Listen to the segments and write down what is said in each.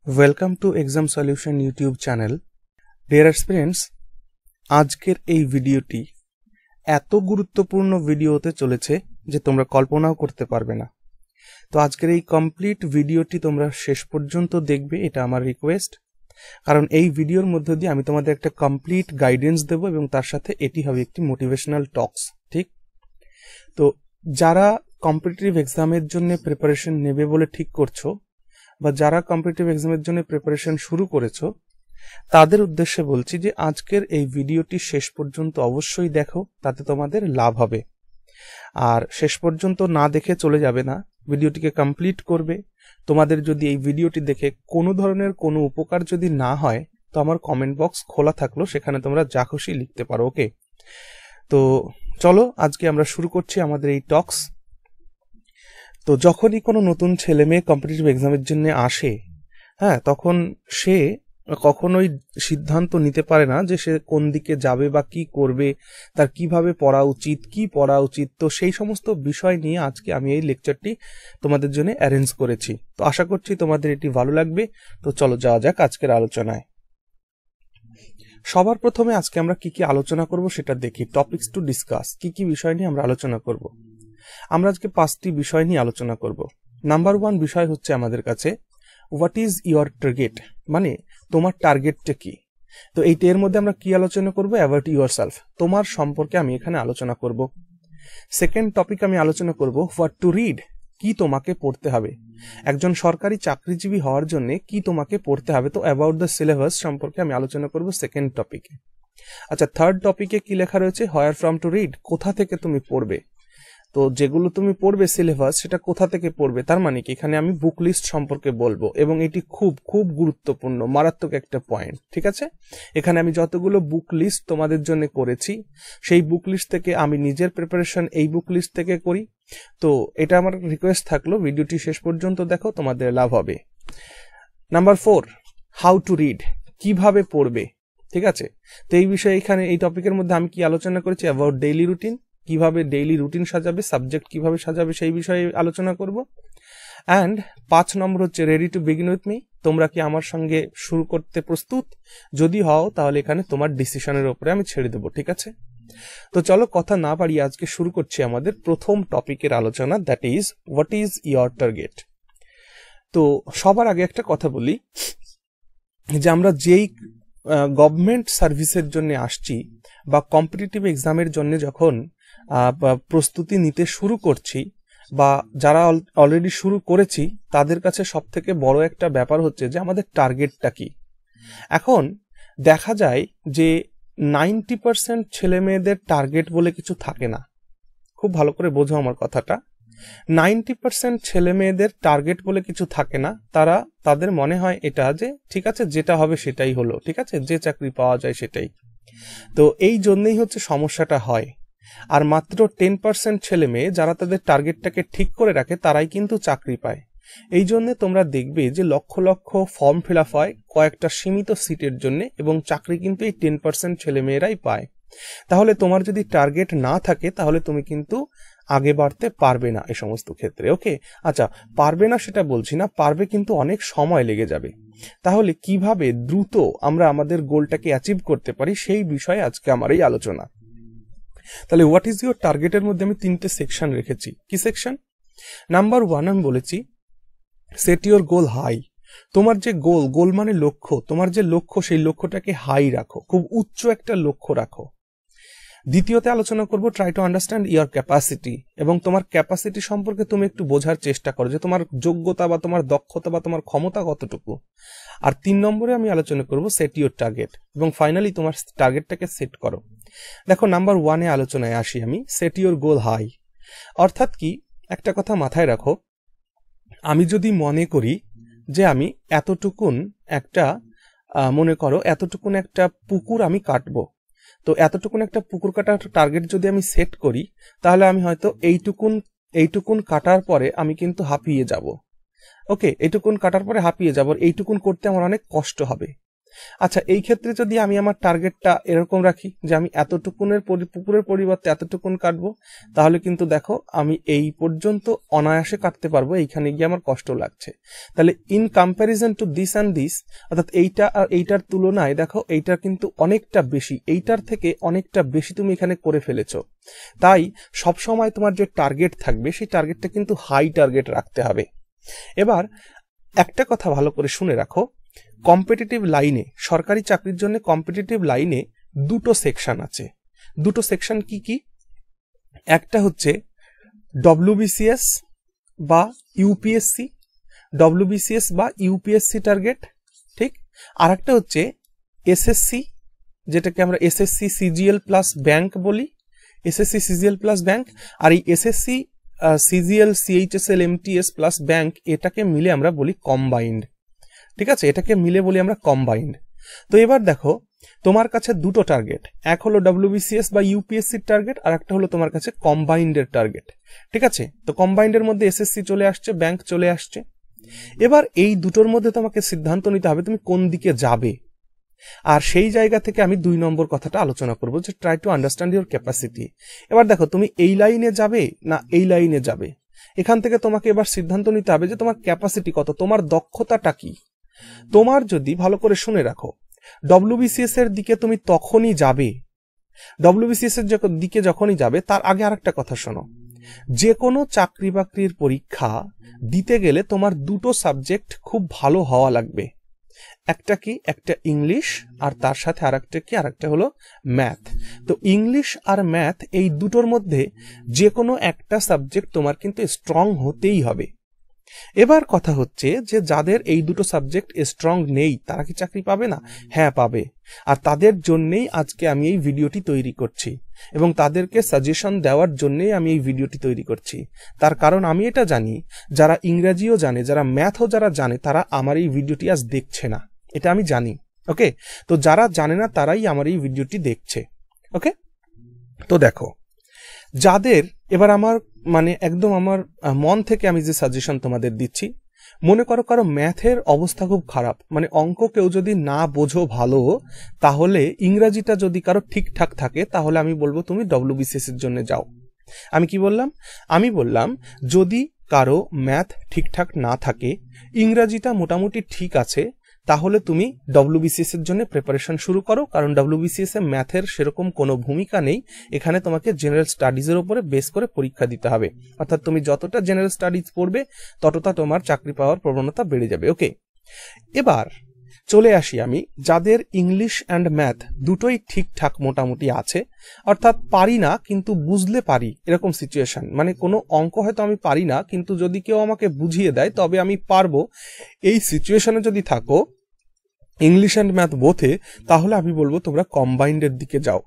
Welcome to exam solution YouTube channel. Dear students, আজকের এই ভিডিওটি এত গুরুত্বপূর্ণ ভিডিও হতে চলেছে যে তোমরা কল্পনাও করতে পারবে না। তো আজকের এই কমপ্লিট ভিডিওটি তোমরা শেষ পর্যন্ত দেখবে, এটা আমার রিকোয়েস্ট। কারণ এই ভিডিওর মধ্য দিয়ে আমি তোমাদের একটা কমপ্লিট গাইডেন্স দেব এবং তার সাথে এটি হবে একটি মোটিভেশনাল টক্স। ঠিক তো যারা কম্পিটিটিভ এক্সামের জন্য প্রিপারেশন নেবে বলে ঠিক করছো বা যারা কম্পিটিটিভ এক্সামের জন্য প্রিপারেশন শুরু করেছো তাদের উদ্দেশ্যে বলছি যে আজকের এই ভিডিওটি শেষ পর্যন্ত অবশ্যই দেখো, তাতে তোমাদের লাভ হবে। আর শেষ পর্যন্ত না দেখে চলে যাবে না, ভিডিওটিকে কমপ্লিট করবে। তোমাদের যদি এই ভিডিওটি দেখে কোনো ধরনের কোনো উপকার যদি না হয় তো আমার কমেন্ট বক্স খোলা থাকলো, সেখানে তোমরা যা খুশি লিখতে পারো। ওকে, তো চলো আজকে আমরা শুরু করছি আমাদের এই টক্স। তো যখনই কোনো নতুন ছেলে মেয়ে কম্পিটিটিভ এক্সামের জন্য আসে, তখন সে কখনোই সিদ্ধান্ত নিতে পারে না যে সে কোন দিকে যাবে বা কি করবে, তার কিভাবে পড়া উচিত, কি পড়া উচিত। তো সেই সমস্ত বিষয় নিয়ে আজকে আমি এই লেকচারটি তোমাদের জন্য অ্যারেঞ্জ করেছি। তো আশা করছি তোমাদের এটি ভালো লাগবে। তো চলো যাওয়া যাক আজকের আলোচনায়। সবার প্রথমে আজকে আমরা কি কি আলোচনা করব সেটা দেখি। টপিকস টু ডিসকাস, কি কি বিষয় নিয়ে আমরা আলোচনা করব। আমরা আজকে 5টি বিষয় নিয়ে আলোচনা করব। নাম্বার 1 বিষয় হচ্ছে আমাদের কাছে হোয়াট ইজ ইয়োর টার্গেট, মানে তোমার টার্গেটটা কি। তো এর মধ্যে আমরা কি আলোচনা করব? অ্যাবাউট ইয়োরসেলফ, তোমার সম্পর্কে আমি এখানে আলোচনা করব। সেকেন্ড টপিক আমি আলোচনা করব হোয়াট টু রিড, কি তোমাকে পড়তে হবে। একজন সরকারি চাকরিজীবী হওয়ার জন্য কি তোমাকে পড়তে হবে, তো অ্যাবাউট দ্য সিলেবাস সম্পর্কে আমি আলোচনা করব সেকেন্ড টপিকে। আচ্ছা, থার্ড টপিকে কি লেখা রয়েছে? হোয়ার ফ্রম টু রিড, কোথা থেকে তুমি পড়বে। তো যেগুলো তুমি পড়বে সিলেবাস, সেটা কোথা থেকে পড়বে, তার মানে কি এখানে আমি বুক লিস্ট সম্পর্কে বলবো এবং এটি খুব খুব গুরুত্বপূর্ণ, মারাত্মক একটা পয়েন্ট। ঠিক আছে, এখানে আমি যতগুলো বুক লিস্ট তোমাদের জন্য করেছি সেই বুক লিস্ট থেকে আমি নিজের প্রিপারেশন এই বুক লিস্ট থেকে করি। তো এটা আমার রিকোয়েস্ট থাকলো, ভিডিওটি শেষ পর্যন্ত দেখো, তোমাদের লাভ হবে। নাম্বার 4, হাউ টু রিড, কিভাবে পড়বে। ঠিক আছে, তো এই বিষয়ে এখানে এই টপিকের মধ্যে আমি কি আলোচনা করেছি? অ্যাবাউট ডেইলি রুটিন, কিভাবে ডেইলি রুটিন সাজাবে, সাবজেক্ট কিভাবে সাজাবে সেই বিষয়ে আলোচনা করব। অ্যান্ড 5 নম্বর হচ্ছে ready to begin with me, তোমরা কি আমার সঙ্গে শুরু করতে প্রস্তুত? যদি হও তাহলে এখানে তোমার ডিসিশনের উপরে আমি ছেড়ে দেবো। ঠিক আছে, তো চলো কথা না বাড়িয়ে আজকে শুরু করছি আমাদের প্রথম টপিকের আলোচনা, that is what is your target. তো সবার আগে একটা কথা বলি যে আমরা যেই গভর্নমেন্ট সার্ভিসের জন্য আসছি বা কম্পিটিটিভ এক্সামের জন্য যখন প্রস্তুতি নিতে শুরু করছি বা যারা অলরেডি শুরু করেছি, তাদের কাছে সব থেকে বড় একটা ব্যাপার হচ্ছে যে আমাদের টার্গেটটা কি। এখন দেখা যায় যে 90% ছেলে মেয়েদের টার্গেট বলে কিছু থাকে না। খুব ভালো করে বোঝো আমার কথাটা। 90% ছেলে মেয়েদের টার্গেট বলে কিছু থাকে না। তাদের মনে হয় এটা যে ঠিক আছে, যেটা হবে সেটাই হলো, ঠিক আছে, যে চাকরি পাওয়া যায় সেটাই। তো এই জন্যই হচ্ছে সমস্যাটা হয়। আর মাত্র 10% ছেলে মেয়ে যারা তাদের টার্গেটটাকে ঠিক করে রাখে তারাই কিন্তু চাকরি পায়। এই জন্য তোমরা দেখবে যে lakh lakh form fill up হয় কয়েকটা সীমিত সিটের জন্য, এবং চাকরি কিন্তু এই 10% ছেলে মেয়েরাই পায়। তাহলে তোমার যদি টার্গেট না থাকে তাহলে তুমি কিন্তু আগে বাড়তে পারবে না এই সমস্ত ক্ষেত্রে। ওকে, আচ্ছা, পারবে না সেটা বলছি না, পারবে কিন্তু অনেক সময় লেগে যাবে। তাহলে কিভাবে দ্রুত আমরা আমাদের গোলটাকে অ্যাচিভ করতে পারি সেই বিষয়ে আজকে আমার এই আলোচনা। তাহলে হোয়াট ইজ ইউর টার্গেটের মধ্যে আমি 3টে সেকশন রেখেছি। কি সেকশন? নাম্বার 1 আমি বলেছি সেট ইউর গোল হাই। তোমার যে গোল মানে লক্ষ্য, তোমার যে লক্ষ্য সেই লক্ষ্যটাকে হাই রাখো, খুব উচ্চ একটা লক্ষ্য রাখো। দ্বিতীয়তে আলোচনা করব try to understand your capacity, এবং তোমার ক্যাপাসিটি সম্পর্কে তুমি একটু বোঝার চেষ্টা করো যে তোমার যোগ্যতা বা তোমার দক্ষতা বা তোমার ক্ষমতা কতটুকু। আর 3 নম্বরে আমি আলোচনা করব সেট ইয়োর টার্গেট, এবং ফাইনালি তোমার টার্গেটটাকে সেট করো। দেখো, নাম্বার 1-এ আলোচনায় আসি আমি, সেট ইয়োর গোল হাই। অর্থাৎ কি, একটা কথা মাথায় রাখো, আমি যদি মনে করি যে আমি এতটুকুন একটা মনে করো এতটুকুন একটা পুকুর আমি কাটবো, তো এতটুকুন একটা পুকুর কাটার টার্গেট যদি আমি সেট করি, তাহলে আমি হয়তো এইটুকুন কাটার পরে আমি কিন্তু হাঁপিয়ে যাব। ওকে, এইটুকুন কাটার পরে হাঁপিয়ে যাব, এইটুকুন করতে আমার অনেক কষ্ট হবে। আচ্ছা, এই ক্ষেত্রে যদি আমি আমার টার্গেটটা এরকম রাখি যে আমি এতটুকুনের পুকুরের পরিবর্তে এতটুকুন কাটবো, তাহলে কিন্তু দেখো আমি এই পর্যন্ত অনায়াসে কাটতে পারবো, এইখানে গিয়ে আমার কষ্ট লাগছে। তাহলে in comparison to this and this, অর্থাৎ এইটা আর এইটার তুলনায় দেখো এইটা কিন্তু অনেকটা বেশি, এইটার থেকে অনেকটা বেশি তুমি এখানে করে ফেলেছো। তাই সবসময় তোমার যে টার্গেট থাকবে সেই টার্গেটটা কিন্তু হাই টার্গেট রাখতে হবে। এবার একটা কথা ভালো করে শুনে রাখো, কম্পিটিটিভ লাইনে, সরকারি চাকরির জন্য কম্পিটিটিভ লাইনে দুটো সেকশন আছে। দুটো সেকশন কি কি? একটা হচ্ছে ডব্লিউবিসিএস বা ইউপিএসসি, ডব্লিউবিসিএস বা ইউপিএসসি টার্গেট, ঠিক। আর একটা হচ্ছে এসএসসি, যেটাকে আমরা এসএসসি সিজিএল প্লাস ব্যাংক বলি, এসএসসি সিজিএল প্লাস ব্যাংক। আর এই SSC CGL CHSL MTS plus bank, এটাকে মিলে আমরা বলি কম্বাইন্ড, ঠিক আছে, এটাকে মিলে বলি আমরা কম্বাইন্ড। তো এবার দেখো তোমার কাছে দুটো টার্গেট, এক হলো ডব্লিউবিসিএস বা ইউপিএসসির টার্গেট, আর একটা হলো তোমার কাছে কম্বাইন্ডের টার্গেট, ঠিক আছে। তো কম্বাইন্ডের মধ্যে এসএসসি চলে আসছে, ব্যাংক চলে আসছে। এবার এই দুটোর মধ্যে তোমাকে সিদ্ধান্ত নিতে হবে তুমি কোন দিকে যাবে। আর সেই জায়গা থেকে আমি 2 নম্বর কথাটা আলোচনা করবো, যে try to understand your capacity. এবার দেখো তুমি এই লাইনে যাবে না এই লাইনে যাবে, এখান থেকে তোমাকে এবার সিদ্ধান্ত নিতে হবে যে তোমার ক্যাপাসিটি কত, তোমার দক্ষতাটা কি। তোমার যদি ভালো করে শুনে রাখো, ডব্লিউবিসিএস এর দিকে তুমি তখনই যাবে, ডব্লিউবিসিএস এর দিকে যখনই যাবে, তার আগে আরেকটা কথা শোনো, যে কোনো চাকরি বাকরির পরীক্ষা দিতে গেলে তোমার দুটো সাবজেক্ট খুব ভালো হওয়া লাগবে। একটা কি? একটা ইংলিশ, আর তার সাথে আরেকটা কি? আরেকটা হলো ম্যাথ। তো ইংলিশ আর ম্যাথ এই দুটোর মধ্যে যে কোনো একটা সাবজেক্ট তোমার কিন্তু স্ট্রং হতেই হবে। এবার কথা হচ্ছে যে যাদের এই দুটো সাবজেক্ট স্ট্রং নেই তারা কি চাকরি পাবে না? হ্যাঁ পাবে। আর তাদের জন্যই আজকে আমি এই ভিডিওটি তৈরি করছি, এবং তাদেরকে সাজেশন দেওয়ার জন্যই আমি এই ভিডিওটি তৈরি করছি। তার কারণ আমি এটা জানি, যারা ইংরেজিও জানে, যারা ম্যাথও যারা জানে, তারা আমার এই ভিডিওটি আজ দেখছে না, এটা আমি জানি। ওকে, তো যারা জানে না তারাই আমার এই ভিডিওটি দেখছে। ওকে, তো দেখো যাদের, এবার আমার মানে একদম আমার মন থেকে আমি যে সাজেশন তোমাদের দিচ্ছি, মনে করো কারো ম্যাথের অবস্থা খুব খারাপ, মানে অঙ্ক কেউ যদি না বোঝো ভালো, তাহলে ইংরাজিটা যদি কারো ঠিকঠাক থাকে, তাহলে আমি বলবো তুমি ডব্লিউবিসিএস এর জন্য যাও। আমি কি বললাম? আমি বললাম যদি কারো ম্যাথ ঠিকঠাক না থাকে, ইংরাজিটা মোটামুটি ঠিক আছে, তাহলে তুমি ডব্লিউবিসিএস এর জন্য প্রিপারেশন শুরু করো। কারণ ডব্লিউবিসিএস এ ম্যাথের সেরকম কোনো ভূমিকা নেই, এখানে তোমাকে জেনারেল স্টাডিজের উপরে বেস করে পরীক্ষা দিতে হবে। অর্থাৎ তুমি যতটা জেনারেল স্টাডিজ পড়বে ততটা তোমার চাকরি পাওয়ার প্রবণতা বেড়ে যাবে। ওকে, এবার চলে আসি আমি যাদের ইংলিশ অ্যান্ড ম্যাথ দুটোই ঠিকঠাক মোটামুটি আছে, অর্থাৎ পারি না কিন্তু বুঝলে পারি, এরকম সিচুয়েশন। মানে কোনো অঙ্ক হয়তো আমি পারি না, কিন্তু যদি কেউ আমাকে বুঝিয়ে দেয় তবে আমি পারবো, এই সিচুয়েশনে যদি থাকো ইংলিশ অ্যান্ড ম্যাথ বোথে, তাহলে আমি বলবো তোমরা কম্বাইন্ডের দিকে যাও।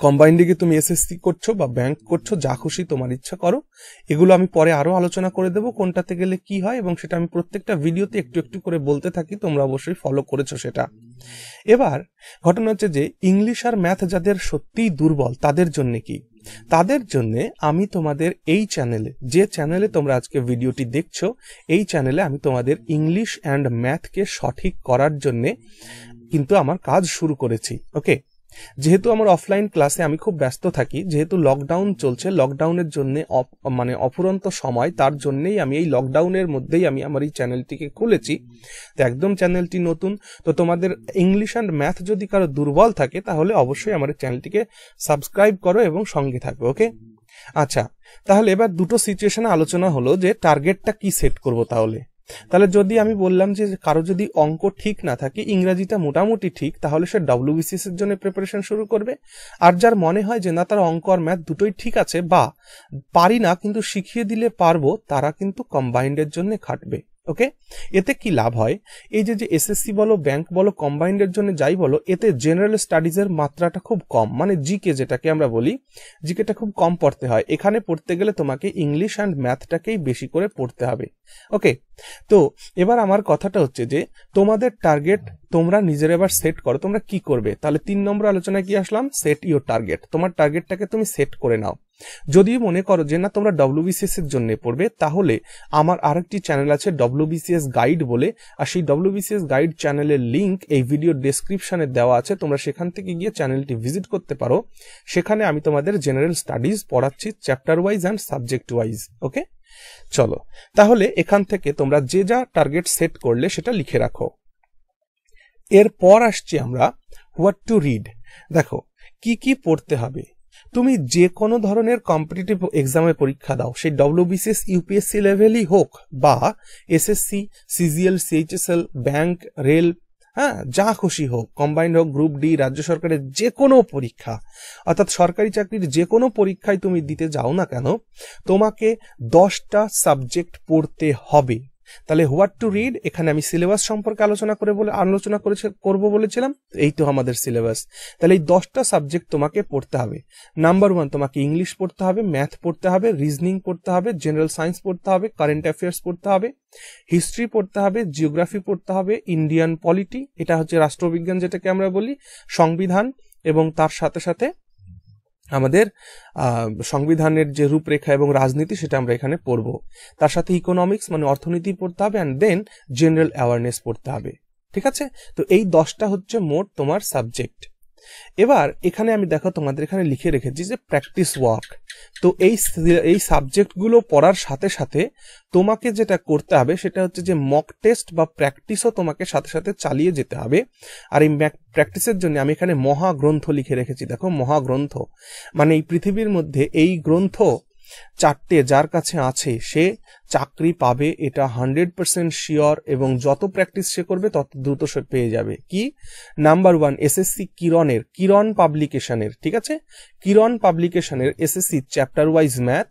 কম্বাইন্ড দিকে তুমি এসএসসি করছো বা ব্যাংক করছো, যা খুশি তোমার ইচ্ছা করো। এগুলো আমি পরে আরো আলোচনা করে দেবো কোনটাতে গেলে কি হয়, এবং সেটা আমি প্রত্যেকটা ভিডিওতে একটু একটু করে বলতে থাকি, তোমরা অবশ্যই ফলো করেছো সেটা। এবার ঘটনা হচ্ছে যে ইংলিশ আর ম্যাথ যাদের সত্যিই দুর্বল তাদের জন্য কি? তাদের জন্য আমি তোমাদের এই চ্যানেলে, যে চ্যানেলে তোমরা আজকে ভিডিওটি দেখছো, এই চ্যানেলে আমি তোমাদের ইংলিশ অ্যান্ড ম্যাথকে সঠিক করার জন্য কিন্তু আমার কাজ শুরু করেছি। ওকে, যেহেতু আমার অফলাইন ক্লাসে আমি খুব ব্যস্ত থাকি, যেহেতু লকডাউন চলছে, লকডাউনের জন্য মানে অফুরন্ত সময়, তার জন্যই আমি এই লকডাউনের মধ্যেই আমি আমার এই চ্যানেলটিকে খুলেছি। তো একদম চ্যানেলটি নতুন, তো তোমাদের ইংলিশ অ্যান্ড ম্যাথ যদি কারো দুর্বল থাকে তাহলে অবশ্যই আমার চ্যানেলটিকে সাবস্ক্রাইব করো এবং সঙ্গে থাকো। ওকে, আচ্ছা, তাহলে এবার দুটো সিচুয়েশনে আলোচনা হলো যে টার্গেটটা কি সেট করব। তাহলে যদি আমি বললাম যে কারো যদি অঙ্ক ঠিক না থাকে, ইংরেজিটা মোটামুটি ঠিক, তাহলে সে ডব্লিউবিসিএস এর জন্য প্রিপারেশন শুরু করবে। আর যার মনে হয় যে না তার অঙ্ক আর ম্যাথ দুটোই ঠিক আছে, বা পারি না কিন্তু শিখিয়ে দিলে পারবো, তারা কিন্তু কম্বাইন্ডের জন্য খাটবে। ওকে, এতে কি লাভ হয়? এই যে এসএসসি বলো, ব্যাংক বলো, কম্বাইন্ডের জন্য যাই বলো, এতে জেনারেল স্টাডিজের মাত্রাটা খুব কম, মানে জিকে যেটাকে আমরা বলি, জিকেটা খুব কম পড়তে হয়। এখানে পড়তে গেলে তোমাকে ইংলিশ অ্যান্ড ম্যাথটাকেই বেশি করে পড়তে হবে। ওকে, তো এবার আমার কথাটা হচ্ছে যে তোমাদের টার্গেট তোমরা নিজের এবার সেট করো, তোমরা কি করবে। তাহলে 3 নম্বর আলোচনায় কি আসলাম? Set your target. তোমার টার্গেটটাকে তুমি সেট করে নাও। যদি মনে করো যে না তোমরা WBCS এর জন্য পড়বে, তাহলে আমার আরেকটি চ্যানেল আছে WBCS গাইড বলে, আর সেই WBCS গাইড চ্যানেলের লিংক এই ভিডিও ডেসক্রিপশনে দেওয়া আছে, তোমরা সেখান থেকে গিয়ে চ্যানেলটি ভিজিট করতে পারো। সেখানে আমি তোমাদের জেনারেল স্টাডিজ পড়াচ্ছি chapter wise and subject wise. Okay, চলো তাহলে এখান থেকে তোমরা যে যা টার্গেট সেট করলে সেটা লিখে রাখো। এরপর আসছি আমরা হোয়াট টু রিড। দেখো কি কি পড়তে হবে। তুমি যে কোনো ধরনের কম্পিটিটিভ এক্সামে পরীক্ষা দাও, সেই WBCS UPSC লেভেলই হোক বা SSC CGL CHSL bank rail, হ্যাঁ যা খুশি হোক, কম্বাইন্ড হোক, গ্রুপ ডি, রাজ্য সরকারের যে কোনো পরীক্ষা, অর্থাৎ সরকারি চাকরির যে কোনো পরীক্ষায় তুমি দিতে যাও না কেন, তোমাকে 10টা সাবজেক্ট পড়তে হবে। তাহলে হোয়াট টু রিড, এখানে আমি সিলেবাস সম্পর্কে আলোচনা করবো বলেছিলাম, এই তো আমাদের সিলেবাস। তাহলে এই 10টা সাবজেক্ট তোমাকে পড়তে হবে। নাম্বার 1 তোমাকে ইংলিশ পড়তে হবে, ম্যাথ পড়তে হবে, রিজনিং পড়তে হবে, জেনারেল সায়েন্স পড়তে হবে, কারেন্ট অ্যাফেয়ার্স পড়তে হবে, হিস্ট্রি পড়তে হবে, জিওগ্রাফি পড়তে হবে, ইন্ডিয়ান পলিটি, এটা হচ্ছে রাষ্ট্রবিজ্ঞান যেটাকে আমরা বলি, সংবিধান, এবং তার সাথে সাথে আমাদের সংবিধানের যে রূপরেখা এবং রাজনীতি সেটা আমরা এখানে পড়বো। তার সাথে ইকোনমিক্স মানে অর্থনীতি পড়তে হবে, অ্যান্ড দেন জেনারেল অ্যাওয়ারনেস পড়তে হবে। ঠিক আছে, তো এই 10টা হচ্ছে মোট তোমার সাবজেক্ট। এবার এখানে আমি দেখো তোমাদের এখানে লিখে রেখেছি যে প্র্যাকটিস ওয়ার্ক। তো এই সাবজেক্টগুলো পড়ার সাথে সাথে তোমাকে যেটা করতে হবে সেটা হচ্ছে যে মক টেস্ট বা প্র্যাকটিসও তোমাকে সাথে সাথে চালিয়ে যেতে হবে। আর এই প্র্যাকটিসের জন্য আমি এখানে মহাগ্রন্থ লিখে রেখেছি। দেখো মহাগ্রন্থ মানে এই পৃথিবীর মধ্যে এই গ্রন্থ 4টে যার কাছে আছে সে চাকরি পাবে, এটা 100% শিওর, এবং যত প্র্যাকটিস সে করবে তত দ্রুত সে পেয়ে যাবে। কি? নাম্বার 1 SSC কিরণ পাবলিকেশনের, ঠিক আছে, কিরণ পাবলিকেশনের SSC চ্যাপ্টার ওয়াইজ ম্যাথ,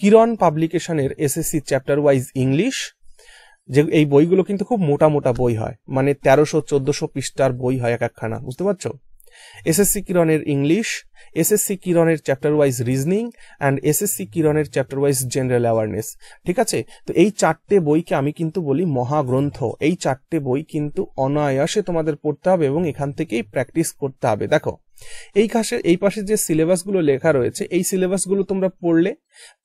কিরণ পাবলিকেশনের SSC চ্যাপ্টার ওয়াইজ ইংলিশ। যে এই বইগুলো কিন্তু খুব মোটা মোটা বই হয়, মানে 1300-1400 পৃষ্ঠার বই হয় এক একখানা, বুঝতে পারছো? SSC কিরণের ইংলিশ, SSC কিরণের chapter wise reasoning, and SSC কিরণের চ্যাপ্টার ওয়াইজ জেনারেল অ্যাওয়ারনেস। ঠিক আছে, তো এই 4টে বইকে আমি কিন্তু বলি মহাগ্রন্থ। এই 4টে বই কিন্তু অনায়াসে তোমাদের পড়তে হবে এবং এখান থেকেই প্র্যাকটিস করতে হবে। দেখো এই পাশে যে সিলেবাসগুলো লেখা রয়েছে, এই সিলেবাসগুলো তোমরা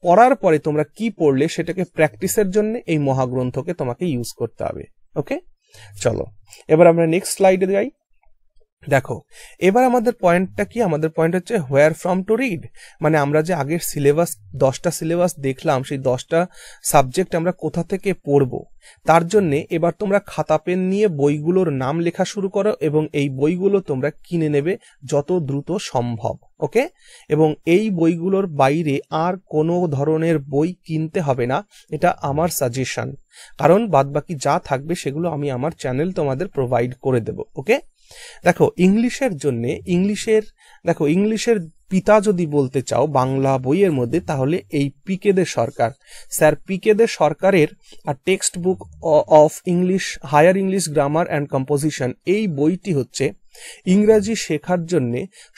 পড়ার পরে তোমরা কি পড়লে সেটাকে প্র্যাকটিসের জন্য এই মহাগ্রন্থকে তোমাকে ইউজ করতে হবে। ওকে, চলো এবার আমরা নেক্সট স্লাইডে যাই। দেখো এবার আমাদের পয়েন্টটা কি, আমাদের পয়েন্ট হচ্ছে হোয়ার ফ্রম টু রিড। মানে আমরা যে আগের সিলেবাস 10টা সিলেবাস দেখলাম, সেই 10টা সাবজেক্ট আমরা কোথা থেকে পড়বো, তার জন্য এবার তোমরা খাতা পেন নিয়ে বইগুলোর নাম লেখা শুরু করো এবং এই বইগুলো তোমরা কিনে নেবে যত দ্রুত সম্ভব। ওকে, এবং এই বইগুলোর বাইরে আর কোনো ধরনের বই কিনতে হবে না, এটা আমার সাজেশন, কারণ বাদবাকি যা থাকবে সেগুলো আমি আমার চ্যানেল তোমাদের প্রোভাইড করে দেব। ওকে, দেখো ইংলিশের জন্য ইংলিশের পিতা যদি বলতে চাও বাংলা বইয়ের মধ্যে, তাহলে এই PK De Sarkar, sir PK De সরকারের text book of English, higher English grammar and composition, এই বইটি হচ্ছে ইংরাজি শেখার জন্য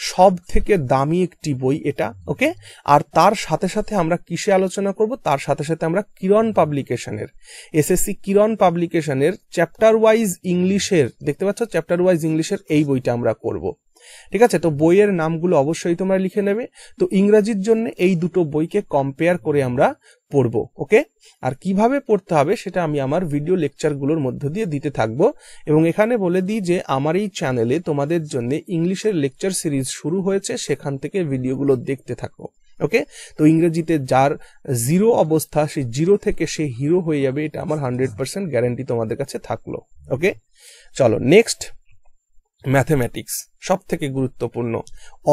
সব থেকে দামি একটি বই এটা। ওকে, আর তার সাথে সাথে আমরা কিসে আলোচনা করব, তার সাথে সাথে আমরা কিরণ পাবলিকেশনের SSC কিরণ পাবলিকেশনের চ্যাপ্টার ওয়াইজ ইংলিশের, দেখতে পাচ্ছ চ্যাপ্টার ওয়াইজ ইংলিশের এই বইটা আমরা করব। ঠিক আছে, তো বইয়ের নামগুলো অবশ্যই তোমরা লিখে নেবে। তো ইংরাজির জন্য এই দুটো বইকে কম্পেয়ার করে আমরা পড়বো। ওকে, আর কিভাবে পড়তে হবে সেটা আমি আমার ভিডিও লেকচারগুলোর মধ্য দিয়ে দিতে থাকবো। এবং এখানে বলে দিই যে আমার এই চ্যানেলে তোমাদের জন্য ইংলিশের লেকচার সিরিজ শুরু হয়েছে, সেখান থেকে ভিডিওগুলো দেখতে থাকো। ওকে, তো ইংরেজিতে যার 0 অবস্থা, সেই 0 থেকে সে হিরো হয়ে যাবে, এটা আমার 100% গ্যারান্টি তোমাদের কাছে থাকলো। ওকে, চলো নেক্সট, ম্যাথমেটিক্স সব থেকে গুরুত্বপূর্ণ।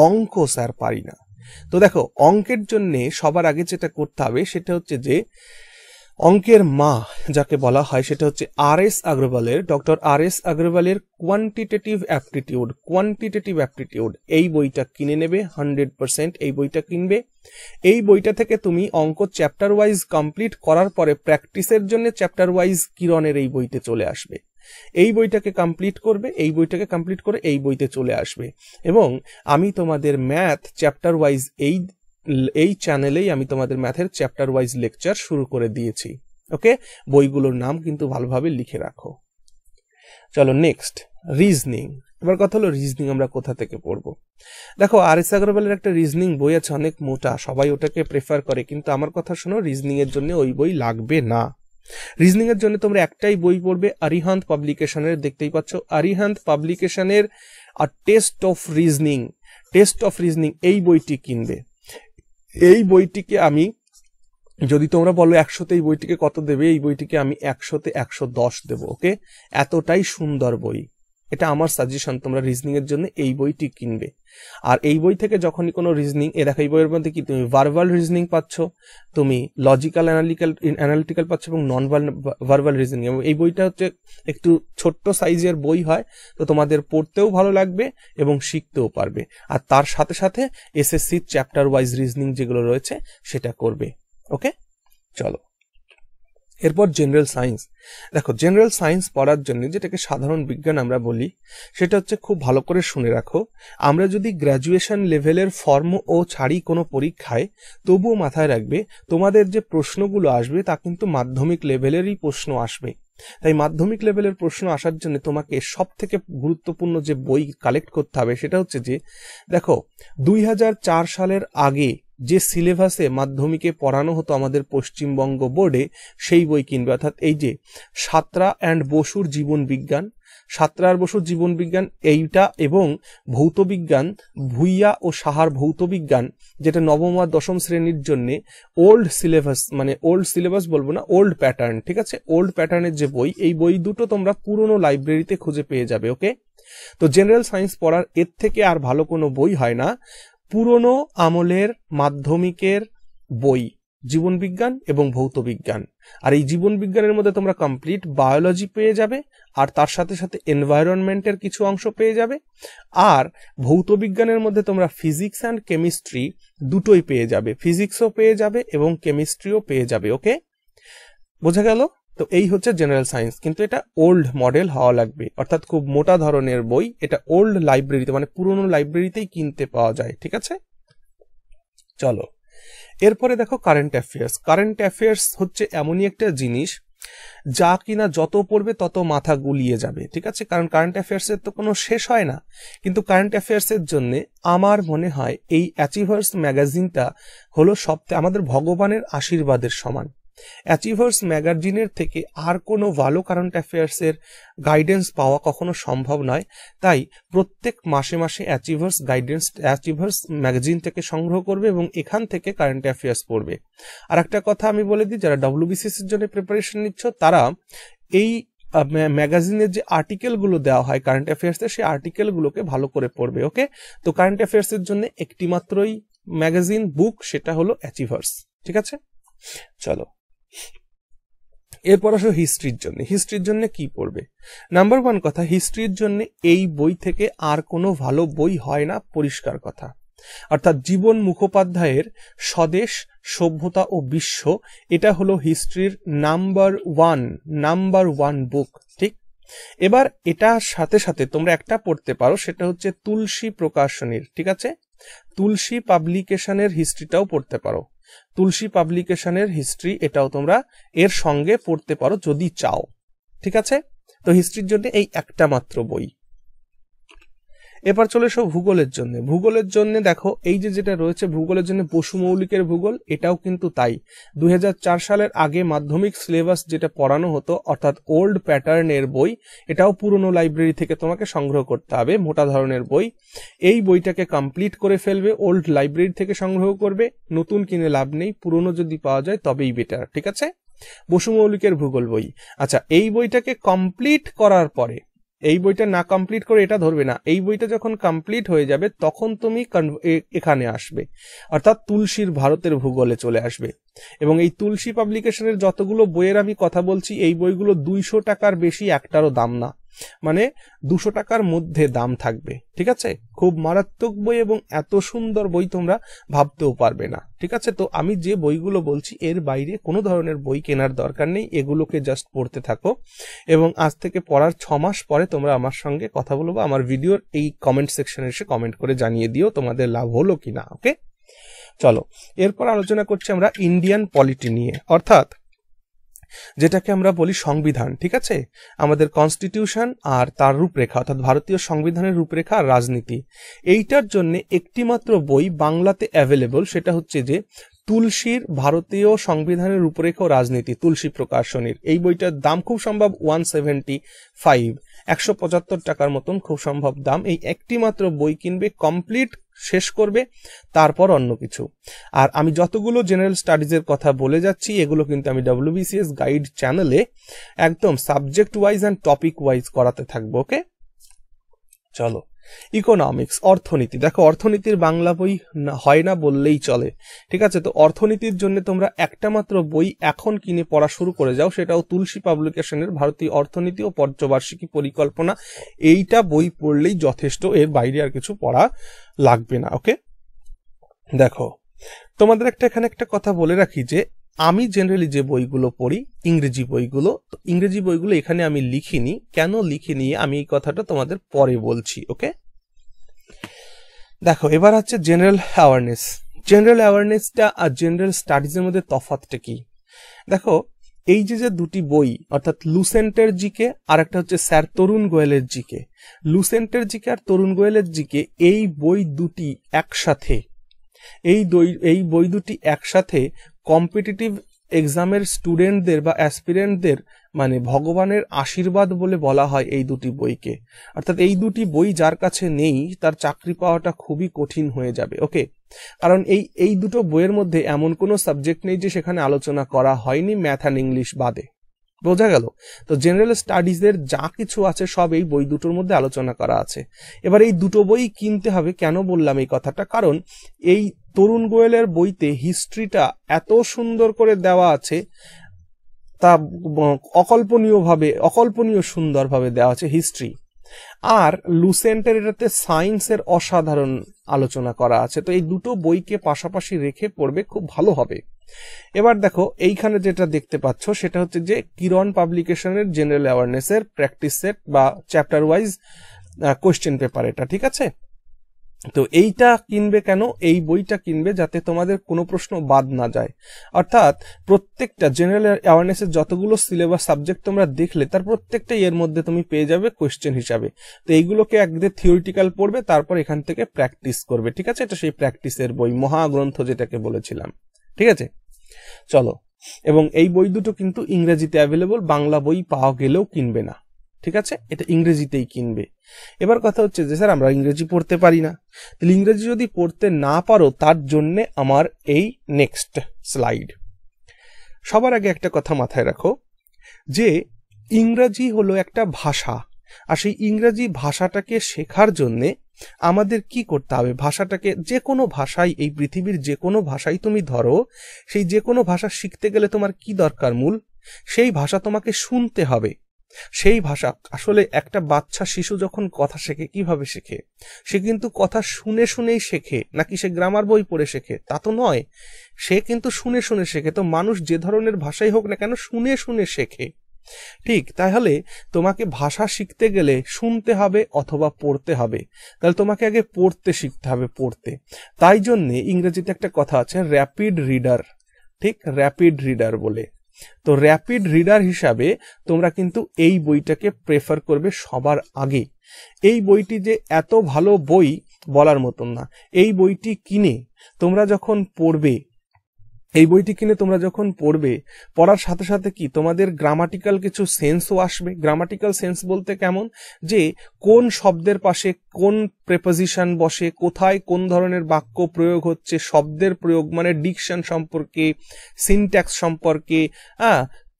অঙ্ক স্যার পারি না, তো দেখো অঙ্কের জন্য সবার আগে যেটা করতে হবে সেটা হচ্ছে যে অঙ্কের মা যাকে বলা হয় সেটা হচ্ছে ডক্টর RS আগ্রওয়ালের কোয়ান্টিটেটিভ অ্যাপটিটিউড, এই বইটা কিনে নেবে, 100% এই বইটা কিনবে। এই বইটা থেকে তুমি অঙ্ক চ্যাপ্টার ওয়াইজ কমপ্লিট করার পরে প্র্যাকটিসের জন্য চ্যাপ্টার ওয়াইজ কিরণের এই বইতে চলে আসবে। এই বইটাকে কমপ্লিট করবে, এই বইটাকে কমপ্লিট করে এই বইতে চলে আসবে। এবং আমি তোমাদের ম্যাথ চ্যাপ্টার ওয়াইজ এই চ্যানেলেই আমি তোমাদের ম্যাথের চ্যাপ্টার ওয়াইজ লেকচার শুরু করে দিয়েছি। ওকে, বইগুলোর নাম কিন্তু ভালোভাবে লিখে রাখো। চলো নেক্সট, রিজনিং। এবার কথা হলো রিজনিং আমরা কোথা থেকে পড়বো। দেখো আর.এস. আগরওয়ালের একটা রিজনিং বই আছে, অনেক মোটা, সবাই ওটাকে প্রেফার করে, কিন্তু আমার কথা শোনো, রিজনিং এর জন্য ওই বই লাগবে না। রিজনিং এর জন্য তোমরা একটাই বই পড়বে, আরিহান্ত পাবলিকেশনের, দেখতেই পাচ্ছ আরিহান্ত পাবলিকেশনের টেস্ট অফ রিজনিং এই বইটি কিনবে। এই বইটিকে আমি, যদি তোমরা বলো 100তে এই বইটিকে কত দেবে, এই বইটিকে আমি 100তে 110 দেবো। ওকে, এতটাই সুন্দর বই, এটা আমার সাজেশন, তোমরা রিজনিং এর জন্য এই বইটি কিনবে। আর এই বই থেকে যখনই কোনো রিজনিং, দেখো এই বইয়ের মধ্যে কি তুমি ভার্বাল রিজনিং পাচ্ছ, তুমি লজিক্যাল অ্যানালিটিক্যাল পাচ্ছ এবং নন ভার্বাল রিজনিং। এবং এই বইটা হচ্ছে একটু ছোট্ট সাইজের বই হয়, তো তোমাদের পড়তেও ভালো লাগবে এবং শিখতেও পারবে। আর তার সাথে সাথে এসএসসি চ্যাপ্টার ওয়াইজ রিজনিং যেগুলো রয়েছে সেটা করবে। ওকে, চলো এরপর জেনারেল সায়েন্স। দেখো জেনারেল সায়েন্স পড়ার জন্য, যেটাকে সাধারণ বিজ্ঞান আমরা বলি, সেটা হচ্ছে, খুব ভালো করে শুনে রাখো, আমরা যদি গ্র্যাজুয়েশন লেভেলের ফর্ম ও ছাড়ি কোনো পরীক্ষায়, তবুও মাথায় রাখবে তোমাদের যে প্রশ্নগুলো আসবে তা কিন্তু মাধ্যমিক লেভেলেরই প্রশ্ন আসবে। তাই মাধ্যমিক লেভেলের প্রশ্ন আসার জন্য তোমাকে সব থেকে গুরুত্বপূর্ণ যে বই কালেক্ট করতে হবে সেটা হচ্ছে যে, দেখো 2004 সালের আগে যে সিলেবাসে মাধ্যমিকে পড়ানো হতো আমাদের পশ্চিমবঙ্গ বোর্ডে, সেই বই কিনবে। অর্থাৎ এই যে সাঁতরা অ্যান্ড বসুর জীবন বিজ্ঞান, সাঁতরা আর বসুর জীবন বিজ্ঞান এইটা, এবং ভৌত বিজ্ঞান ভুইয়া ও সাহার ভৌত বিজ্ঞান, যেটা নবম আর দশম শ্রেণীর জন্য ওল্ড সিলেবাস, মানে ওল্ড সিলেবাস বলবো না, ওল্ড প্যাটার্ন, ঠিক আছে, ওল্ড প্যাটার্নের যে বই, এই বই দুটো তোমরা পুরনো লাইব্রেরিতে খুঁজে পেয়ে যাবে। ওকে, তো জেনারেল সায়েন্স পড়ার এর থেকে আর ভালো কোনো বই হয় না, পুরনো আমলের মাধ্যমিকের বই, জীবন বিজ্ঞান এবং ভৌত বিজ্ঞান। আর এই জীবন বিজ্ঞানের মধ্যে তোমরা কমপ্লিট বায়োলজি পেয়ে যাবে, আর তার সাথে সাথে এনভায়রনমেন্টের কিছু অংশ পেয়ে যাবে। আর ভৌত বিজ্ঞানের মধ্যে তোমরা ফিজিক্স অ্যান্ড কেমিস্ট্রি দুটোই পেয়ে যাবে, ফিজিক্সও পেয়ে যাবে এবং কেমিস্ট্রিও পেয়ে যাবে। ওকে, বোঝা গেল? তো এই হচ্ছে জেনারেল সায়েন্স, কিন্তু এটা ওল্ড মডেল হওয়া লাগবে, অর্থাৎ খুব মোটা ধরনের বই, এটা ওল্ড লাইব্রেরিতে, মানে পুরনো লাইব্রেরিতেই কিনতে পাওয়া যায়। ঠিক আছে, চলো এরপরে দেখো কারেন্ট অ্যাফেয়ার্স। কারেন্ট অ্যাফেয়ার্স হচ্ছে এমনই একটা জিনিস যা কিনা যত পড়বে তত মাথা গুলিয়ে যাবে। ঠিক আছে, কারণ কারেন্ট অ্যাফেয়ার্সের তো কোনো শেষ হয় না, কিন্তু কারেন্ট অ্যাফেয়ার্সের জন্য আমার মনে হয় এই অ্যাচিভার্স ম্যাগাজিনটা হলো সবথেকে আমাদের ভগবানের আশীর্বাদের সমান। অ্যাচিভার্স ম্যাগাজিনের থেকে আর কোনো ভালো কারেন্ট অ্যাফেয়ার্সের গাইডেন্স পাওয়া কখনো সম্ভব নয়। তাই প্রত্যেক মাসে মাসে অ্যাচিভার্স ম্যাগাজিন থেকে সংগ্রহ করবে এবং এখান থেকে কারেন্ট অ্যাফেয়ার্স পড়বে। আর একটা কথা আমি বলে দিই, যারা WBCS-এর জন্য প্রিপারেশন নিচ্ছ, তারা এই ম্যাগাজিনের যে আর্টিকেলগুলো দেওয়া হয় কারেন্ট অ্যাফেয়ার্সে, সেই আর্টিকেলগুলোকে ভালো করে পড়বে। ওকে, তো কারেন্ট অ্যাফেয়ার্সের জন্য একটি মাত্রই ম্যাগাজিন বুক, সেটা হলো অ্যাচিভার্স। ঠিক আছে, চলো এরপর আসো হিস্ট্রির জন্য কি পড়বে। নাম্বার 1 কথা, হিস্ট্রির জন্য এই বই থেকে আর কোনো ভালো বই হয় না, পরিষ্কার কথা। অর্থাৎ জীবন মুখোপাধ্যায়ের স্বদেশ, সভ্যতা ও বিশ্ব, এটা হলো হিস্ট্রির নাম্বার ওয়ান বুক। ঠিক, এবার এটার সাথে সাথে তোমরা একটা পড়তে পারো, সেটা হচ্ছে তুলসী প্রকাশনীর, ঠিক আছে, তুলসী পাবলিকেশনের হিস্ট্রিটাও পড়তে পারো। তুলসী পাবলিকেশনের হিস্ট্রি, এটাও তোমরা এর সঙ্গে পড়তে পারো যদি চাও। ঠিক আছে, তো হিস্ট্রির জন্য এই একটা মাত্র বই। এবার চলে এসো ভূগোলের জন্য দেখো এই যেটা রয়েছে ভূগোলের জন্য বসু মৌলিকের ভূগোল, এটাও কিন্তু তাই 2004 সালের আগে মাধ্যমিক সিলেবাস যেটা পড়ানো হতো, অর্থাৎ ওল্ড প্যাটার্নের বই, এটাও পুরনো লাইব্রেরি থেকে তোমাকে সংগ্রহ করতে হবে, মোটা ধরনের বই। এই বইটাকে কমপ্লিট করে ফেলবে, ওল্ড লাইব্রেরি থেকে সংগ্রহ করবে, নতুন কিনে লাভ নেই, পুরনো যদি পাওয়া যায় তবেই বেটার। ঠিক আছে, বসু মৌলিকের ভূগোল বই। আচ্ছা, এই বইটাকে কমপ্লিট করার পরে, এই বইটা না কমপ্লিট করে এটা ধরবে না, এই বইটা যখন কমপ্লিট হয়ে যাবে তখন তুমি এখানে আসবে, অর্থাৎ তুলসীর ভারতের ভূগোলে চলে আসবে। এবং এই তুলসী পাবলিকেশনের যতগুলো বইয়ের আমি কথা বলছি, এই বইগুলো 200 টাকার বেশি একটারও দাম না, মানে 200 টাকার মধ্যে দাম থাকবে। ঠিক আছে, খুব মারাত্মক বই এবং এত সুন্দর বই তোমরা ভাবতেও পারবে না। ঠিক আছে, তো আমি যে বইগুলো বলছি এর বাইরে কোনো ধরনের বই কেনার দরকার নেই, এগুলোকে জাস্ট পড়তে থাকো এবং আজ থেকে পড়ার 6 মাস পরে তোমরা আমার সঙ্গে কথা বলবো, আমার ভিডিওর এই কমেন্ট সেকশনে এসে কমেন্ট করে জানিয়ে দিও তোমাদের লাভ হলো কিনা। ওকে, চলো এরপর আলোচনা করছি আমরা ইন্ডিয়ান পলিটি নিয়ে, অর্থাৎ যেটাকে আমরা বলি সংবিধান, ঠিক আছে, আমাদের কনস্টিটিউশন আর তার রূপরেখা, অর্থাৎ ভারতীয় সংবিধানের রূপরেখা আর রাজনীতি। এইটার জন্য একটি মাত্র বই বাংলাতে অ্যাভেলেবল, সেটা হচ্ছে যে তুলসীর ভারতীয় সংবিধানের রূপরেখা ও রাজনীতি, তুলসী প্রকাশনীর। এই বইটার দাম খুব সম্ভব 175, 175 টাকার মতন খুব সম্ভব দাম। এই একটি মাত্র বই কিনবে, কমপ্লিট শেষ করবে, তারপর অন্য কিছু। আর আমি যতগুলো জেনারেল স্টাডিজের কথা বলে যাচ্ছি এগুলো কিন্তু আমি WBCS গাইড চ্যানেলে একদম subject wise and topic wise করাতে থাকবো। ওকে, চলো। ইকোনমিক্স, অর্থনীতি। দেখো, অর্থনীতির বাংলা বই হয় না বললেই চলে, ঠিক আছে। তো অর্থনীতির জন্য তোমরা একটা মাত্র বই এখন কিনে পড়া শুরু করে যাও, সেটাও তুলসী পাবলিকেশনের ভারতীয় অর্থনীতি ও পঞ্চবার্ষিকী পরিকল্পনা। এইটা বই পড়লেই যথেষ্ট, এর বাইরে আর কিছু পড়া লাগবে না। ওকে, দেখো তোমাদের এখানে একটা কথা বলে রাখি যে আমি জেনারেলি যে বইগুলো পড়ি ইংরেজি বইগুলো, তো ইংরেজি বইগুলো এখানে আমি লিখিনি। কেন লিখিনি আমি এই কথাটা তোমাদের পরে বলছি। ওকে, দেখো এবার হচ্ছে জেনারেল অ্যাওয়ারনেস। জেনারেল অ্যাওয়ারনেসটা আর জেনারেল স্টাডিজের মধ্যে তফাৎটা কি? দেখো, এই যে দুটি বই, অর্থাৎ লুসেন্টের জিকে আর একটা হচ্ছে স্যার তরুণ গোয়েলের জিকে, লুসেন্টের জিকে আর তরুণ গোয়েলের জিকে, এই বই দুটি একসাথে, এই বই দুটি একসাথে কম্পিটিটিভ এক্সামের স্টুডেন্টদের বা অ্যাসপিরেন্টদের মানে ভগবানের আশীর্বাদ বলে বলা হয় এই দুটি বইকে। অর্থাৎ এই দুটি বই যার কাছে নেই তার চাকরি পাওয়াটা খুবই কঠিন হয়ে যাবে। ওকে, কারণ এই দুটো বইয়ের মধ্যে এমন কোনো সাবজেক্ট নেই যে সেখানে আলোচনা করা হয়নি ম্যাথ অ্যান্ড ইংলিশ বাদে, বোঝা গেল? তো জেনারেল স্টাডিজের যা কিছু আছে সব এই বই দুটোর মধ্যে আলোচনা করা আছে। এবার এই দুটো বই কিনতে হবে। কেন বললাম এই কথাটা? কারণ এই তরুণ গোয়েলের বইতে হিস্ট্রিটা এত সুন্দর করে দেওয়া আছে, তা অকল্পনীয় সুন্দরভাবে দেওয়া আছে হিস্ট্রি। আর লুসেন্টের এটাতে সায়েন্সের অসাধারণ আলোচনা করা আছে। তো এই দুটো বইকে পাশাপাশি রেখে পড়বে, খুব ভালো হবে। এবার দেখো, এইখানে যেটা দেখতে পাচ্ছ সেটা হচ্ছে যে কিরণ পাবলিকেশনের জেনারেল অ্যাওয়ারনেসের প্র্যাকটিস সেট বা চ্যাপ্টার ওয়াইজ কোশ্চেন পেপার এটা, ঠিক আছে। তো এইটা কিনবে কেন? এই বইটা কিনবে যাতে তোমাদের কোনো প্রশ্ন বাদ না যায়। অর্থাৎ প্রত্যেকটা জেনারেল অ্যাওয়ারনেসের যতগুলো সিলেবাস সাবজেক্ট তোমরা দেখলে তার প্রত্যেকটাই এর মধ্যে তুমি পেয়ে যাবে কোশ্চেন হিসাবে। তো এইগুলোকে একদিকে থিওরিটিক্যাল পড়বে, তারপর এখান থেকে প্র্যাকটিস করবে, ঠিক আছে। এটা সেই প্র্যাকটিসের বই, মহাগ্রন্থ যেটাকে বলেছিলাম, ঠিক আছে। চলো, এবং এই বই দুটো কিন্তু ইংরেজিতে অ্যাভেলেবল, বাংলা বই পাওয়া গেলেও কিনবে না, ঠিক আছে। এটা ইংরেজিতেই কিনবে। এবার কথা হচ্ছে যে স্যার আমরা ইংরেজি পড়তে পারি না, তাহলে ইংরেজি যদি পড়তে না পারো তার জন্য আমার এই নেক্সট স্লাইড। সবার আগে একটা কথা মাথায় রাখো যে ইংরেজি হলো একটা ভাষা, আর সেই ইংরেজি ভাষাটাকে শেখার জন্যে আমাদের কি করতে হবে? ভাষাটাকে, যে কোনো ভাষাই, এই পৃথিবীর যে কোনো ভাষাই তুমি ধরো, সেই যে কোনো ভাষা শিখতে গেলে তোমার কি দরকার? মূল সেই ভাষা তোমাকে শুনতে হবে। সেই ভাষা আসলে একটা বাচ্চা শিশু যখন কথা শেখে কিভাবে শেখে? সে কিন্তু কথা শুনে শুনেই শেখে, নাকি সে গ্রামার বই পড়ে শেখে? তা তো নয়, সে কিন্তু শুনে শুনে শেখে। তো মানুষ যে ধরনের ভাষাই হোক না কেন শুনে শুনে শেখে, ঠিক। তাহলে তোমাকে ভাষা শিখতে গেলে শুনতে হবে অথবা পড়তে হবে। তাহলে তোমাকে আগে পড়তে শিখতে হবে, পড়তে। তাই জন্যে ইংরেজিতে একটা কথা আছে র্যাপিড রিডার, ঠিক, র্যাপিড রিডার বলে। তো র্যাপিড রিডার হিসাবে তোমরা কিন্তু এই বইটাকে প্রেফার করবে সবার আগে। এই বইটি যে এত ভালো বই বলার মতন না। এই বইটি কিনে তোমরা যখন পড়বে, পড়ার সাথে সাথে কি তোমাদের গ্রামাটিক্যাল কিছু সেন্সও আসবে। গ্রামাটিক্যাল সেন্স বলতে কেমন? যে কোন শব্দের পাশে কোন প্রেপোজিশন বসে, কোথায় কোন ধরনের বাক্য প্রয়োগ হচ্ছে, শব্দের প্রয়োগ মানে ডিকশন সম্পর্কে, সিনট্যাক্স সম্পর্কে,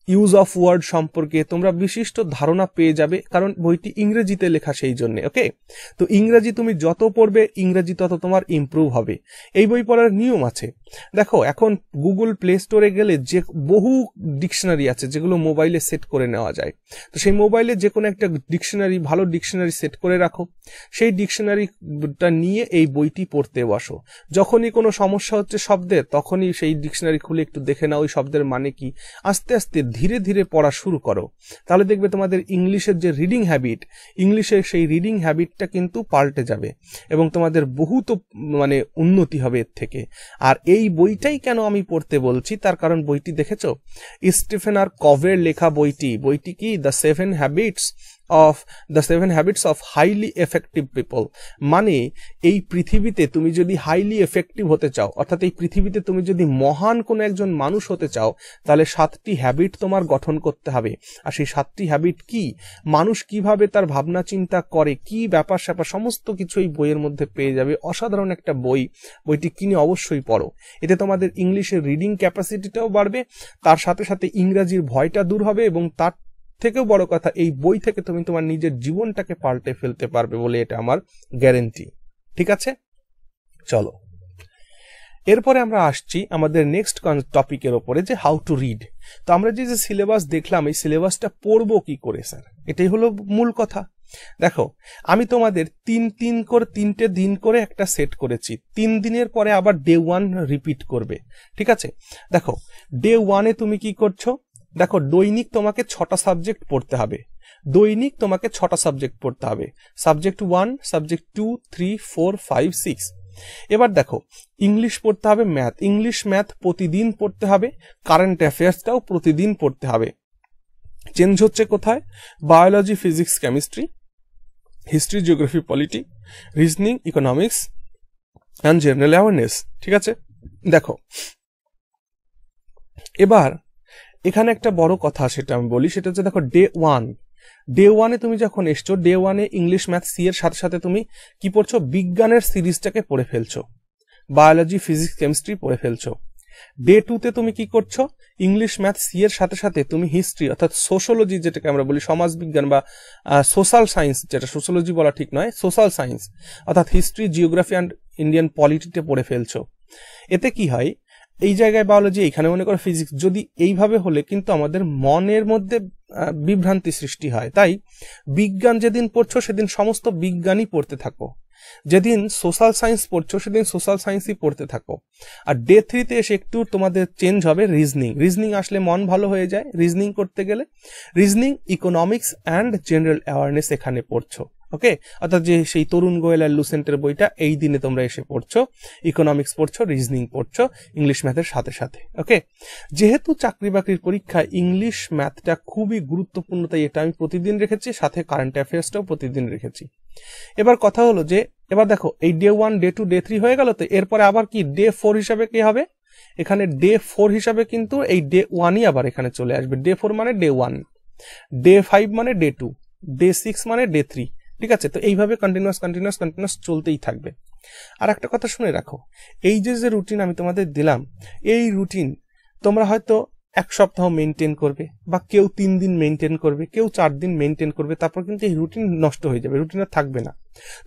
ইউজ অফ ওয়ার্ড সম্পর্কে তোমরা বিশিষ্ট ধারণা পেয়ে যাবে, কারণ বইটি ইংরেজিতে লেখা সেই জন্য। ওকে, তো ইংরেজি তুমি যত পড়বে ইংরেজি তত তোমার ইমপ্রুভ হবে। এই বই পড়ার নিয়ম আছে। দেখো, এখন গুগল প্লে স্টোরে গেলে যে বহু ডিকশনারি আছে যেগুলো মোবাইলে সেট করে নেওয়া যায়। তো সেই মোবাইলে যে কোনো একটা ডিকশনারি, ভালো ডিকশনারি সেট করে রাখো। সেই ডিকশনারিটা নিয়ে এই বইটি পড়তে বসো। যখনই কোনো সমস্যা হচ্ছে শব্দের, তখনই সেই ডিকশনারি খুলে একটু দেখে নাও ওই শব্দের মানে কি। আস্তে আস্তে ধীরে ধীরে পড়া শুরু করো, তাহলে দেখবে তোমাদের ইংলিশের যে রিডিং হ্যাবিট, ইংলিশের সেই রিডিং হ্যাবিটটা কিন্তু পাল্টে যাবে এবং তোমাদের বহুত মানে উন্নতি হবে এর থেকে। আর এই বইটাই কেন আমি পড়তে বলছি, তার কারণ বইটি দেখেছো, স্টিফেন আর কভের লেখা বইটি কি the seven habits of highly effective people. মানে এই পৃথিবীতে তুমি যদি হাইলি এফেক্টিভ হতে চাও, অর্থাৎ এই পৃথিবীতে তুমি যদি মহান কোনো একজন মানুষ হতে চাও, তাহলে 7টি হ্যাবিট তোমার গঠন করতে হবে। আর সেই 7টি হ্যাবিট কি, মানুষ কিভাবে তার ভাবনা চিন্তা করে, কি ব্যাপার স্যাপার, সমস্ত কিছু এই বইয়ের মধ্যে পেয়ে যাবে। অসাধারণ একটা বইটি কিনে অবশ্যই পড়ো। এতে তোমাদের ইংলিশের রিডিং ক্যাপাসিটিটাও বাড়বে, তার সাথে সাথে ইংরাজির ভয়টা দূর হবে, এবং তার থেকেও বড় কথা, এই বই থেকে তুমি তোমার নিজের জীবনটাকে পাল্টে ফেলতে পারবে বলে এটা আমার গ্যারেন্টি। ঠিক আছে, চলো এরপরে আমরা আসছি আমাদের নেক্সট টপিকের ওপরে, যে হাউ টু রিড। তো আমরা যে সিলেবাস দেখলাম, এই সিলেবাসটা পড়বো কি করে স্যার, এটাই হলো মূল কথা। দেখো, আমি তোমাদের 3 দিন করে একটা সেট করেছি। 3 দিনের পরে আবার ডে 1 রিপিট করবে। ঠিক আছে, দেখো ডে 1-এ তুমি কি করছো, দেখো দৈনিক তোমাকে 6টা সাবজেক্ট পড়তে হবে। Subject 1, subject 2, 3, 4, 5, 6। এবার দেখো, ইংলিশ পড়তে হবে, ম্যাথ প্রতিদিন পড়তে হবে, কারেন্ট অ্যাফেয়ার্সটাও প্রতিদিন পড়তে হবে। চেঞ্জ হচ্ছে কোথায়, biology, physics, chemistry, history, geography, polity, reasoning, economics and general awareness. ঠিক আছে, দেখো এবার এখানে একটা বড় কথা সেটা আমি বলি, সেটা হচ্ছে দেখো ডে 1-এ তুমি যখন এসছো, ডে 1-এ ইংলিশ, ম্যাথ, সি এর সাথে সাথে তুমি কি পড়ছো, বিজ্ঞানের সিরিজটাকে পড়ে ফেলছো, বায়োলজি, ফিজিক্স, কেমিস্ট্রি পড়ে ফেলছো। ডে 2-তে তুমি কি করছো, ইংলিশ, ম্যাথ, সি এর সাথে সাথে তুমি হিস্ট্রি অর্থাৎ সোশ্যোলজি, যেটাকে আমরা বলি সমাজ বিজ্ঞান বা সোশ্যাল সায়েন্স, যেটা সোশ্যোলজি বলা ঠিক নয়, সোশ্যাল সায়েন্স অর্থাৎ হিস্ট্রি, জিওগ্রাফি অ্যান্ড ইন্ডিয়ান পলিটিতে পড়ে ফেলছো। এতে কি হয়, এই জায়গায় বায়োলজি, এখানে মনে করো ফিজিক্স, যদি এইভাবে হলে কিন্তু আমাদের মনের মধ্যে বিভ্রান্তি সৃষ্টি হয়। তাই বিজ্ঞান যেদিন পড়ছো সেদিন সমস্ত বিজ্ঞানই পড়তে থাকো, যেদিন সোশ্যাল সায়েন্স পড়ছো সেদিন সোশ্যাল সায়েন্সই পড়তে থাকো। আর ডে 3-তে এসে একটু তোমাদের চেঞ্জ হবে, রিজনিং আসলে মন ভালো হয়ে যায়। রিজনিং করতে গেলে reasoning, economics and general awareness এখানে পড়ছো। ওকে, অর্থাৎ যে সেই তরুণ গোয়েল আর লুসেন্টের বইটা এই দিনে তোমরা এসে পড়ছো, ইকোনমিক্স পড়ছো, রিজনিং পড়ছো, ইংলিশ ম্যাথের সাথে সাথে। ওকে, যেহেতু চাকরি বাকরির পরীক্ষায় ইংলিশ ম্যাথটা খুবই গুরুত্বপূর্ণ, তাই এটা আমি প্রতিদিন রেখেছি, সাথে কারেন্ট অ্যাফেয়ার্সটাও প্রতিদিন রেখেছি। এবার কথা হলো যে, এবার দেখো এই ডে 1, ডে 2, ডে 3 হয়ে গেল, তো এরপরে আবার কি ডে 4 হিসাবে কি হবে, এখানে ডে 4 হিসাবে কিন্তু এই ডে 1-ই আবার এখানে চলে আসবে। ডে 4 মানে ডে 1, ডে 5 মানে ডে 2, ডে 6 মানে ডে 3। ঠিক আছে, তো এইভাবে কন্টিনিউয়াস চলতেই থাকবে। আর একটা কথা শুনে রাখো, এই যে রুটিন আমি তোমাদের দিলাম, এই রুটিন তোমরা হয়তো 1 সপ্তাহ মেনটেন করবে, বা কেউ 3 দিন মেনটেন করবে, কেউ 4 দিন মেনটেন করবে, তারপর কিন্তু এই রুটিন নষ্ট হয়ে যাবে, রুটিন আর থাকবে না।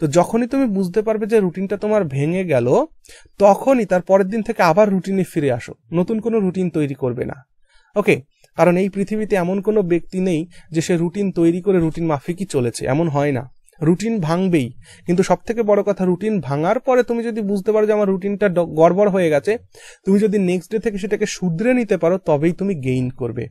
তো যখনই তুমি বুঝতে পারবে যে রুটিনটা তোমার ভেঙে গেল, তখনই তার পরের দিন থেকে আবার রুটিনে ফিরে আসো, নতুন কোনো রুটিন তৈরি করবে না। ওকে, কারণ এই পৃথিবীতে এমন কোনো ব্যক্তি নেই যে সে রুটিন তৈরি করে রুটিন মাফিকই চলেছে, এমন হয় না। রুটিন ভাঙবেই, কিন্তু সব থেকে বড় কথা, রুটিন ভাঙার পরে তুমি যদি বুঝতে পারো যে আমার রুটিনটা গড়বড় হয়ে গেছে, তুমি যদি নেক্সট ডে থেকে সেটাকে শুধরে নিতে পারো, তবেই তুমি গেইন করবে।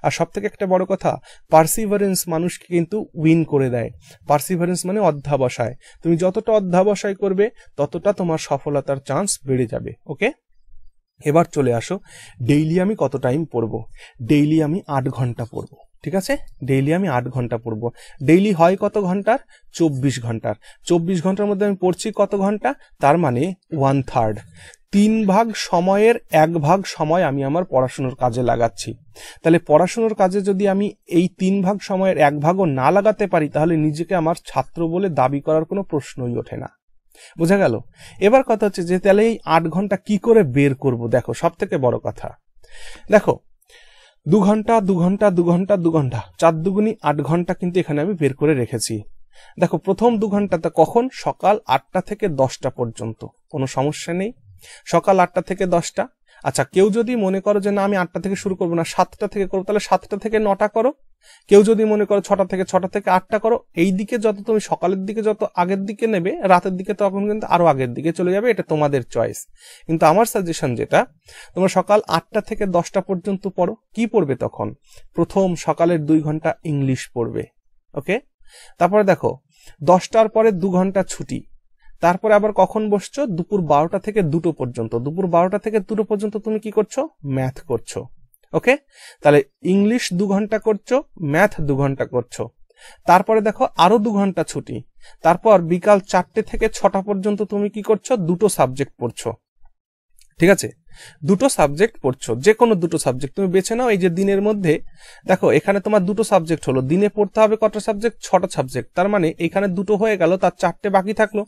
আর সব থেকে একটা বড় কথা, পার্সিভারেন্স মানুষকে কিন্তু উইন করে দেয়। পার্সিভারেন্স মানে অধ্যাবসায়, তুমি যতটা অধ্যাবসায় করবে ততটা তোমার সফলতার চান্স বেড়ে যাবে। ওকে, এবার চলে আসো, ডেইলি আমি কত টাইম পড়বো। ডেইলি আমি 8 ঘন্টা পড়বো। ঠিক আছে, ডেইলি আমি 8 ঘন্টা পড়বো। ডেইলি হয় কত ঘন্টার, 24 ঘন্টার। 24 ঘন্টার মধ্যে আমি পড়ছি কত ঘন্টা, তার মানে 1/3। 3 ভাগ সময়ের 1 ভাগ সময় আমি আমার পড়াশোনার কাজে লাগাচ্ছি। তাহলে পড়াশোনার কাজে যদি আমি এই 3 ভাগ সময়ের 1 ভাগও না লাগাতে পারি, তাহলে নিজেকে আমার ছাত্র বলে দাবি করার কোনো প্রশ্নই ওঠে না। বোঝা গেল? এবার কথা হচ্ছে যে তাহলে এই 8 ঘন্টা কি করে বের করব। দেখো, সব থেকে বড় কথা, দেখো 2 ঘন্টা 2 ঘন্টা 2 ঘন্টা 2 ঘন্টা 4 দুগুনি 8 ঘন্টা কিন্তু এখানে আমি বের করে রেখেছি। দেখো, প্রথম 2 ঘন্টাতে কখন, সকাল 8টা থেকে 10টা পর্যন্ত, কোনো সমস্যা নেই। সকাল 8টা থেকে 10টা, আচ্ছা, কেউ যদি মনে করো যে না আমি 8টা থেকে শুরু করবো না, 7টা থেকে করবো, তাহলে 7টা থেকে 9টা করো। কেউ যদি মনে করো 6টা থেকে 8টা করো। এই দিকে যত তুমি সকালের দিকে যত আগের দিকে নেবে, রাতের দিকে তখন কিন্তু আরো আগের দিকে চলে যাবে, এটা তোমাদের চয়েস। কিন্তু আমার সাজেশন যেটা, তোমরা সকাল 8টা থেকে 10টা পর্যন্ত পড়ো। কি পড়বে তখন? প্রথম সকালের 2 ঘন্টা ইংলিশ পড়বে, ওকে। তারপরে দেখো 10টার পরে 2 ঘন্টা ছুটি। তারপরে আবার কখন বসছো? দুপুর 12টা থেকে 2টো পর্যন্ত। দুপুর 12টা থেকে 2টো পর্যন্ত তুমি কি করছো? ম্যাথ করছো, ওকে। তাহলে ইংলিশ 2 ঘন্টা করছো, ম্যাথ 2 ঘন্টা করছো। তারপরে দেখো আরো 2 ঘন্টা ছুটি। তারপর বিকাল 4টে থেকে 6টা পর্যন্ত তুমি কি করছো? 2টো সাবজেক্ট পড়ছো, ঠিক আছে। 2টো সাবজেক্ট পড়ছো, যে কোনো 2টো সাবজেক্ট তুমি বেছে নাও। এই যে দিনের মধ্যে দেখো এখানে তোমার 2টো সাবজেক্ট হলো, দিনে পড়তে হবে কটা সাবজেক্ট? 6টা সাবজেক্ট। তার মানে এইখানে 2টো হয়ে গেল, তার 4টে বাকি থাকলো।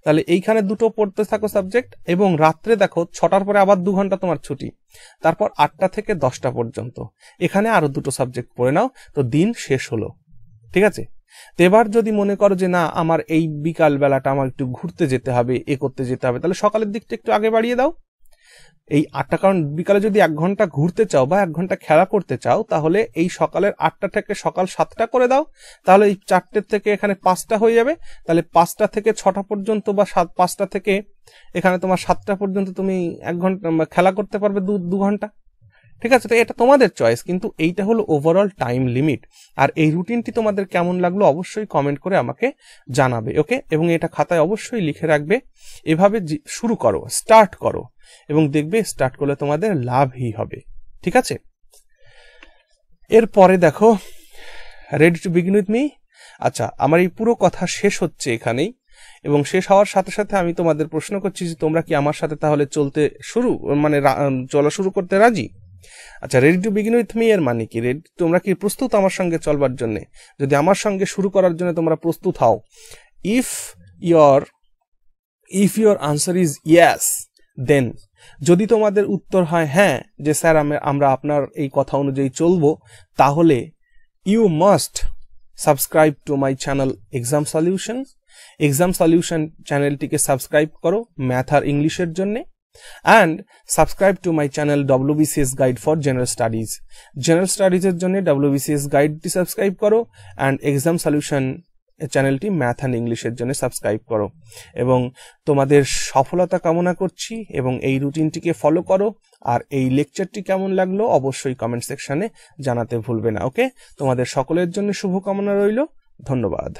তাহলে এইখানে 2টো পড়তে থাকো সাবজেক্ট, এবং রাত্রে দেখো 6টার পরে আবার 2 ঘন্টা তোমার ছুটি। তারপর 8টা থেকে 10টা পর্যন্ত এখানে আরো 2টো সাবজেক্ট পড়ে নাও, তো দিন শেষ হলো, ঠিক আছে। তো এবার যদি মনে করো যে না আমার এই বিকাল বেলাটা আমার একটু ঘুরতে যেতে হবে, এ করতে যেতে হবে, তাহলে সকালের দিকটা একটু আগে বাড়িয়ে দাও এই 8টা। কারণ বিকালে যদি 1 ঘন্টা ঘুরতে চাও বা 1 ঘন্টা খেলা করতে চাও, তাহলে এই সকালের 8টা থেকে সকাল 7টা করে দাও। তাহলে এই 4টে থেকে এখানে 5টা হয়ে যাবে। তাহলে 5টা থেকে 6টা পর্যন্ত বা 5টা থেকে এখানে তোমার 7টা পর্যন্ত তুমি 1 ঘন্টা খেলা করতে পারবে 2 ঘন্টা, ঠিক আছে। তো এটা তোমাদের চয়েস, কিন্তু এইটা হলো ওভারঅল টাইম লিমিট। আর এই রুটিনটি তোমাদের কেমন লাগলো অবশ্যই কমেন্ট করে আমাকে জানাবে, ওকে। এবং এটা খাতায় অবশ্যই লিখে রাখবে। এভাবে শুরু করো, স্টার্ট করো, এবং দেখবে স্টার্ট করলে তোমাদের লাভই হবে, ঠিক আছে। এরপরে দেখো ready to begin with me. আচ্ছা, আমার এই পুরো কথা শেষ হচ্ছে এখানেই, এবং শেষ হওয়ার সাথে সাথে আমি তোমাদের প্রশ্ন করছি যে তোমরা কি আমার সাথে তাহলে চলা শুরু করতে রাজি? আচ্ছা, ready to begin with me এর মানে কি? তোমরা কি প্রস্তুত আমার সঙ্গে চলবার জন্য? যদি আমার সঙ্গে শুরু করার জন্য তোমরা প্রস্তুত হও, if your answer is yes, then যদি তোমাদের উত্তর হয় হ্যাঁ, যে স্যার আমরা আপনার এই কথা অনুযায়ী চলবো, তাহলে you must subscribe to my channel exam solution. Exam solution চ্যানেলটিকে সাবস্ক্রাইব করো ম্যাথ আর ইংলিশের জন্য, and subscribe to my channel WBCS Guide for General Studies. General Studies এর জন্য WBCS গাইডটি সাবস্ক্রাইব করো, and এক্সাম সলিউশন চ্যানেলটি ম্যাথ অ্যান্ড ইংলিশের জন্য সাবস্ক্রাইব করো। এবং তোমাদের সফলতা কামনা করছি, এবং এই রুটিনটিকে ফলো করো। আর এই লেকচারটি কেমন লাগলো অবশ্যই কমেন্ট সেকশনে জানাতে ভুলবে না, ওকে। তোমাদের সকলের জন্য শুভকামনা রইল, ধন্যবাদ।